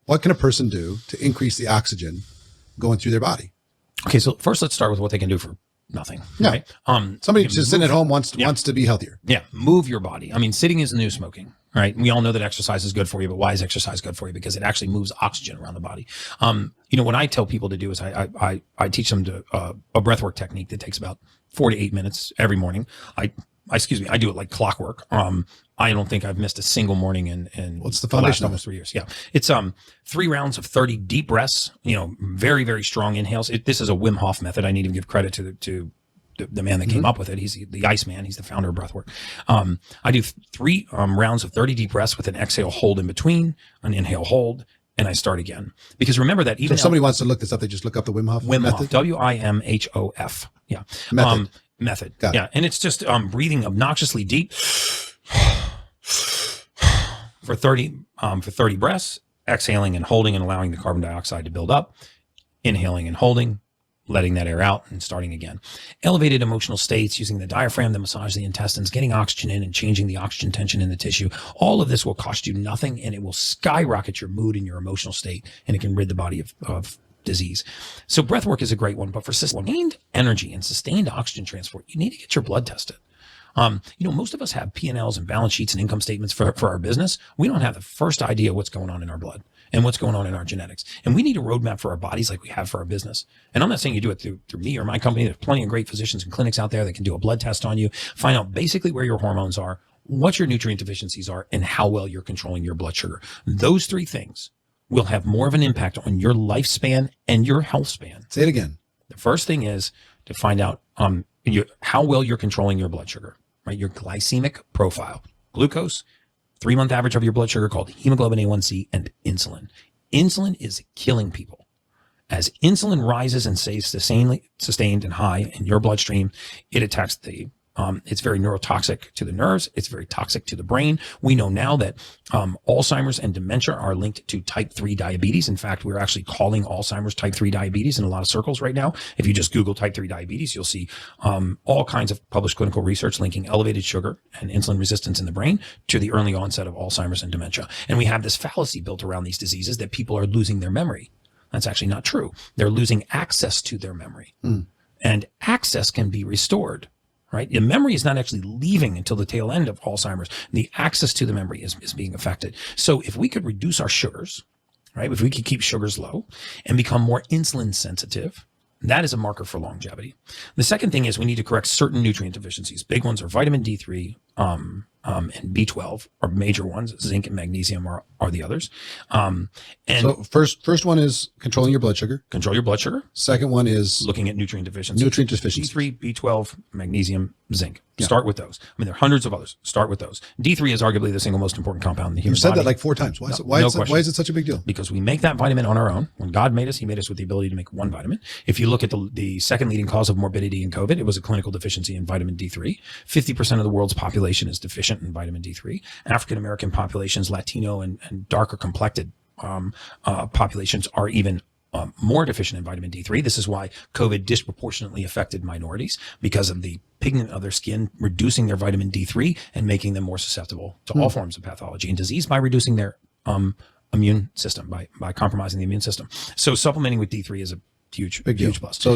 What can a person do to increase the oxygen going through their body? Okay, so first let's start with what they can do for nothing. Yeah. Right? Somebody just sitting at home wants to be healthier. Yeah, move your body. I mean, sitting is the new smoking, right? We all know that exercise is good for you, but why is exercise good for you? Because it actually moves oxygen around the body. What I tell people to do is I teach them to a breathwork technique that takes about 4 to 8 minutes every morning. I do it like clockwork. I don't think I've missed a single morning in what's the foundation? Almost 3 years. Yeah. It's 3 rounds of 30 deep breaths, very, very strong inhales. This is a Wim Hof method. I need to give credit to the man that came up with it. He's the Iceman. He's the founder of Breathwork. I do 3 rounds of 30 deep breaths with an exhale hold in between, an inhale hold, and I start again. Because remember that even if somebody wants to look this up, they just look up the Wim Hof method? WIMHOF. Yeah. Method. Got yeah. it. And it's just breathing obnoxiously deep for 30 breaths, exhaling and holding and allowing the carbon dioxide to build up, inhaling and holding, letting that air out and starting again. Elevated emotional states using the diaphragm to massage the intestines, getting oxygen in and changing the oxygen tension in the tissue. All of this will cost you nothing, and it will skyrocket your mood and your emotional state, and it can rid the body of disease. So breath work is a great one, but for sustained energy and sustained oxygen transport, you need to get your blood tested. Most of us have P&Ls and balance sheets and income statements for our business. We don't have the first idea what's going on in our blood and what's going on in our genetics. And we need a roadmap for our bodies like we have for our business. And I'm not saying you do it through me or my company. There's plenty of great physicians and clinics out there that can do a blood test on you, find out basically where your hormones are, what your nutrient deficiencies are, and how well you're controlling your blood sugar. Those 3 things will have more of an impact on your lifespan and your health span. Say it again. The first thing is to find out how well you're controlling your blood sugar, right? Your glycemic profile, glucose, 3-month average of your blood sugar called hemoglobin A1C, and insulin. Insulin is killing people. As insulin rises and stays sustained and high in your bloodstream, it attacks it's very neurotoxic to the nerves. It's very toxic to the brain. We know now that Alzheimer's and dementia are linked to type 3 diabetes. In fact, we're actually calling Alzheimer's type 3 diabetes in a lot of circles right now. If you just Google type 3 diabetes, you'll see all kinds of published clinical research linking elevated sugar and insulin resistance in the brain to the early onset of Alzheimer's and dementia. And we have this fallacy built around these diseases that people are losing their memory. That's actually not true. They're losing access to their memory. And access can be restored. Right? Your memory is not actually leaving until the tail end of Alzheimer's. The access to the memory is being affected. So if we could reduce our sugars, right? If we could keep sugars low and become more insulin sensitive, that is a marker for longevity. The second thing is we need to correct certain nutrient deficiencies. Big ones are vitamin D3 and B12 are major ones. Zinc and magnesium are the others. And so first one is controlling your blood sugar. Control your blood sugar. Second one is looking at nutrient deficiencies. D3, B12, magnesium, zinc. Yeah. Start with those. I mean, there are hundreds of others. Start with those. D3 is arguably the single most important compound in the human body. You said that like 4 times. Why is it such a big deal? Because we make that vitamin on our own. When God made us, he made us with the ability to make one vitamin. If you look at the second leading cause of morbidity in COVID, it was a clinical deficiency in vitamin D3. 50% of the world's population is deficient in vitamin D3. African-American populations, Latino and darker complected populations are even more deficient in vitamin D3. This is why COVID disproportionately affected minorities because of the pigment of their skin, reducing their vitamin D3 and making them more susceptible to all forms of pathology and disease by reducing their immune system, by compromising the immune system. So supplementing with D3 is a huge plus. So